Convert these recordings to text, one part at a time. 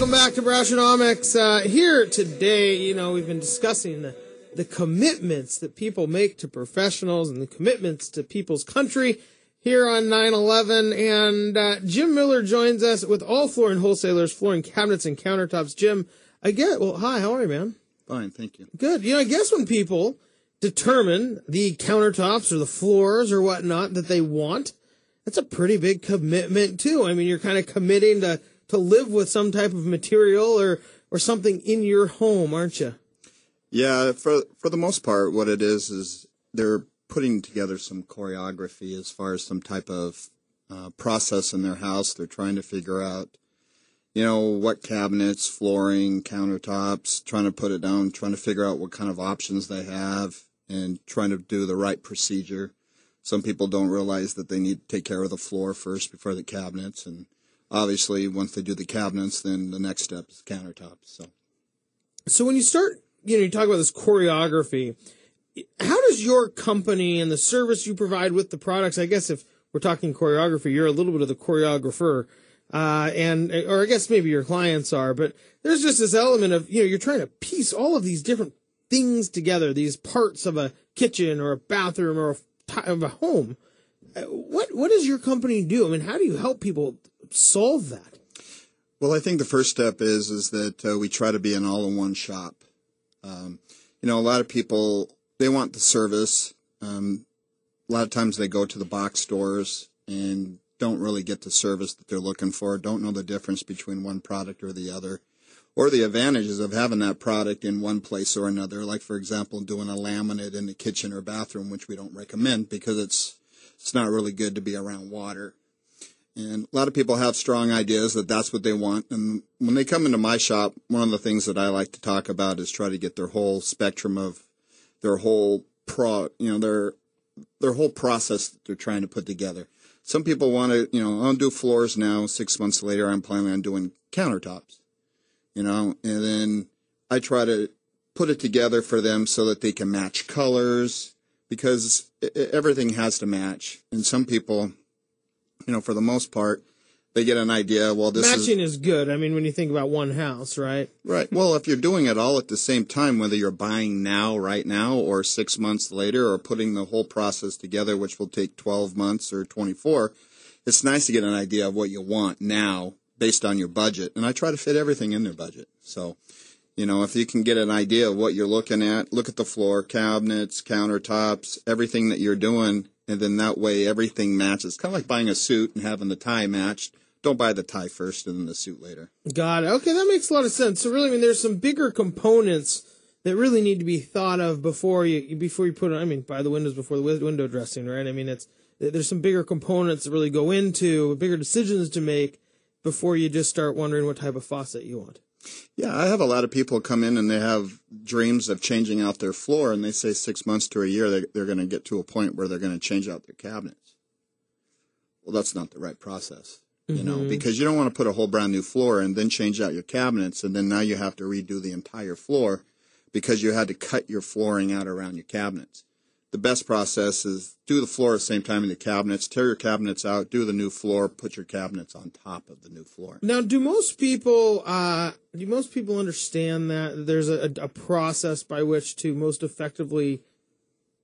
welcome back to Brashonomics. Here today, we've been discussing the commitments that people make to professionals and the commitments to people's country here on 9/11. And Jim Miller joins us with All Flooring Wholesalers, flooring cabinets and countertops. Jim, hi, how are you, man? Fine, thank you. Good. I guess when people determine the countertops or the floors or whatnot that they want, that's a pretty big commitment, too. I mean, you're kind of committing to live with some type of material or something in your home, aren't you? Yeah, for the most part, what it is they're putting together some choreography as far as some type of process in their house. They're trying to figure out, what cabinets, flooring, countertops, trying to put it down, trying to figure out what kind of options they have, and trying to do the right procedure. Some people don't realize that they need to take care of the floor first before the cabinets, and obviously once they do the cabinets, then the next step is countertops. So when you start, you talk about this choreography, how does your company and the service you provide with the products, I guess if we're talking choreography, you're a little bit of the choreographer, or I guess maybe your clients are, but there's just this element of, you're trying to piece all of these different things together, these parts of a kitchen or a bathroom or of a home. What does your company do? I mean, how do you help people solve that? Well, I think the first step is that we try to be an all-in-one shop. A lot of people, they want the service. A lot of times they go to the box stores and don't really get the service that they're looking for, don't know the difference between one product or the other, or the advantages of having that product in one place or another, like, for example, doing a laminate in the kitchen or bathroom, which we don't recommend because it's not really good to be around water. And a lot of people have strong ideas that that's what they want. And when they come into my shop, one of the things that I like to talk about is try to get their whole spectrum of their whole their whole process that they're trying to put together. Some people want to, I'll do floors now. 6 months later, I'm planning on doing countertops, and then I try to put it together for them so that they can match colors, because everything has to match. And some people, for the most part, they get an idea, well, matching is good. I mean, when you think about one house, right? Right. Well, if you're doing it all at the same time, whether you're buying right now, or 6 months later, or putting the whole process together, which will take 12 months or 24, it's nice to get an idea of what you want now based on your budget. And I try to fit everything in their budget. So, if you can get an idea of what you're looking at, look at the floor, cabinets, countertops, everything that you're doing, and then that way everything matches. Kind of like buying a suit and having the tie matched. Don't buy the tie first and then the suit later. Got it. Okay, that makes a lot of sense. So really, there's some bigger components that really need to be thought of before you put it. By the windows before the window dressing, right? There's some bigger components that really go into bigger decisions to make before you just start wondering what type of faucet you want. Yeah, I have a lot of people come in and they have dreams of changing out their floor, and they say 6 months to a year they're going to get to a point where they're going to change out their cabinets. Well, that's not the right process, because you don't want to put a whole brand new floor and then change out your cabinets, and then now you have to redo the entire floor because you had to cut your flooring out around your cabinets. The best process is do the floor at the same time in the cabinets, tear your cabinets out, do the new floor, put your cabinets on top of the new floor. Now, do most people understand that there's a process by which to most effectively,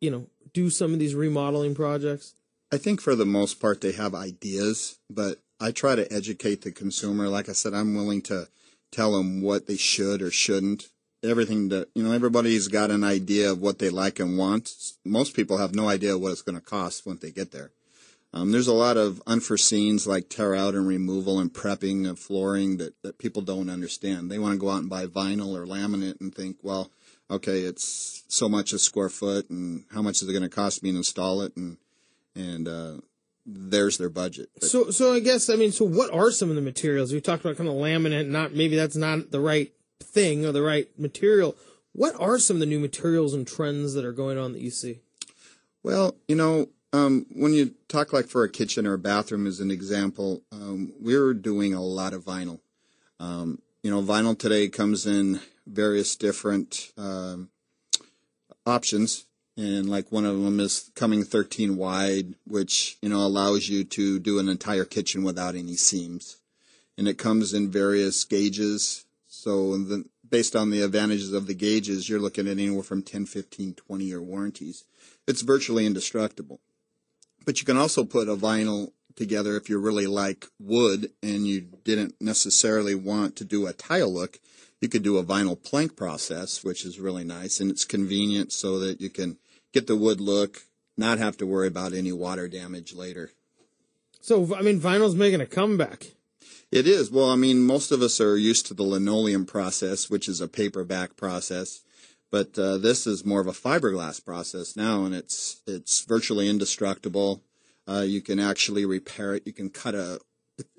do some of these remodeling projects? I think for the most part they have ideas, but I try to educate the consumer. Like I said, I'm willing to tell them what they should or shouldn't. Everything that, everybody's got an idea of what they like and want. Most people have no idea what it's going to cost when they get there. There's a lot of unforeseens like tear out and removal and prepping of flooring that people don't understand. They want to go out and buy vinyl or laminate and think, well, okay, it's so much a square foot, and how much is it going to cost me to install it? And there's their budget. But, so I guess, so what are some of the materials? We talked about kind of laminate, maybe that's not the right thing or the right material. What are some of the new materials and trends that are going on that you see? Well, when you talk like for a kitchen or a bathroom as an example, we're doing a lot of vinyl. Vinyl today comes in various different options, and like one of them is coming 13 wide, which allows you to do an entire kitchen without any seams. and it comes in various gauges. So based on the advantages of the gauges, you're looking at anywhere from 10, 15, 20-year warranties. It's virtually indestructible. But you can also put a vinyl together if you really like wood and you didn't necessarily want to do a tile look. You could do a vinyl plank process, which is really nice, and it's convenient so that you can get the wood look, not have to worry about any water damage later. So, I mean, vinyl's making a comeback. It is. Well, I mean, most of us are used to the linoleum process, which is a paperback process. But this is more of a fiberglass process now, and it's virtually indestructible. You can actually repair it. You can cut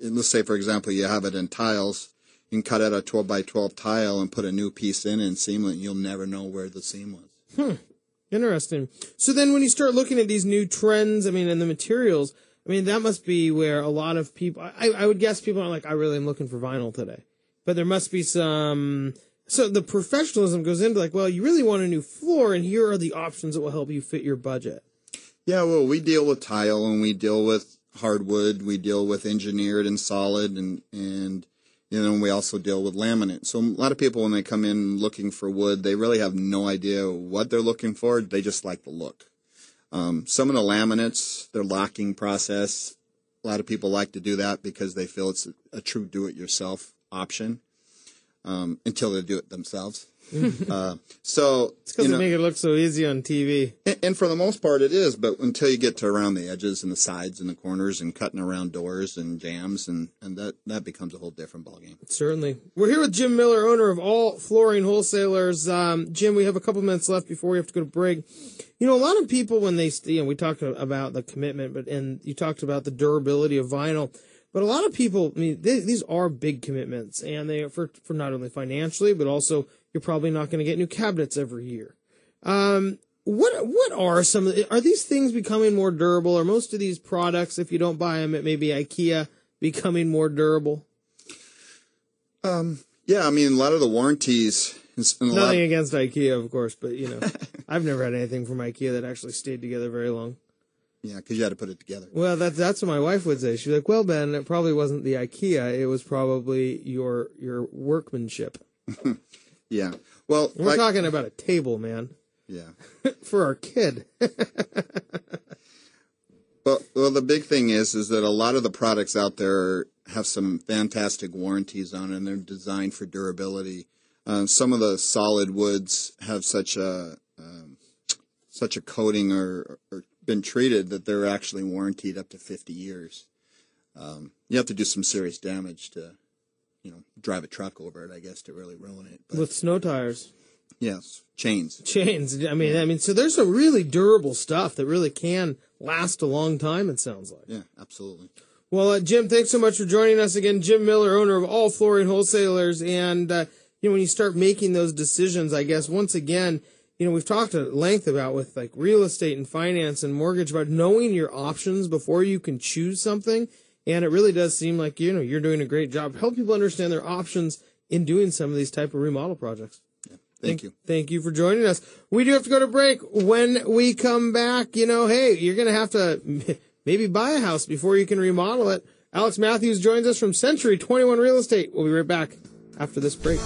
let's say, for example, you have it in tiles. You can cut out a 12 by 12 tile and put a new piece in and seam it, and you'll never know where the seam was. Interesting. So then when you start looking at these new trends, I mean, and the materials, I mean, that must be where a lot of people, I would guess people are like, I really am looking for vinyl today. But there must be some, so the professionalism goes into like, well, you really want a new floor, and here are the options that will help you fit your budget. Yeah, well, we deal with tile, and we deal with hardwood. We deal with engineered and solid, and you know, we also deal with laminate. So a lot of people, when they come in looking for wood, they really have no idea what they're looking for. They just like the look. Some of the laminates, their locking process, a lot of people like to do that because they feel it's a true do-it-yourself option until they do it themselves. So it's because they make it look so easy on TV. And for the most part it is, but until you get to around the edges and the sides and the corners and cutting around doors and jambs, and that becomes a whole different ballgame. Certainly. We're here with Jim Miller, owner of All Flooring Wholesalers. Jim, we have a couple minutes left before we have to go to break. You know, a lot of people when they, we talked about the commitment, and you talked about the durability of vinyl. But a lot of people, I mean, these are big commitments, and they are for not only financially, but also you're probably not going to get new cabinets every year. What are are these things becoming more durable? Are most of these products, if you don't buy them at maybe IKEA, becoming more durable? Yeah, I mean, a lot of the warranties. Nothing against IKEA, of course, but you know, I've never had anything from IKEA that actually stayed together very long. Yeah, because you had to put it together. Well, that's what my wife would say. She's like, well, Ben, it probably wasn't the IKEA. It was probably your workmanship. Yeah. Well, we're talking about a table, man. Yeah. For our kid. Well, the big thing is that a lot of the products out there have some fantastic warranties on it, and they're designed for durability. Some of the solid woods have such a coating or been treated that they're actually warranted up to 50 years. You have to do some serious damage to, drive a truck over it, I guess, to really ruin it. But, with snow tires. Yes, chains. I mean, so there's some really durable stuff that really can last a long time, it sounds like. Yeah, absolutely. Well, Jim, thanks so much for joining us again. Jim Miller, owner of All Flooring Wholesalers. And, when you start making those decisions, I guess, once again, we've talked at length about with like real estate and finance and mortgage about knowing your options before you can choose something. And it really does seem like, you're doing a great job. Help people understand their options in doing some of these type of remodel projects. Yeah. Thank you. Thank you for joining us. We do have to go to break. When we come back, hey, you're going to have to maybe buy a house before you can remodel it. Alex Matthews joins us from Century 21 Real Estate. We'll be right back after this break.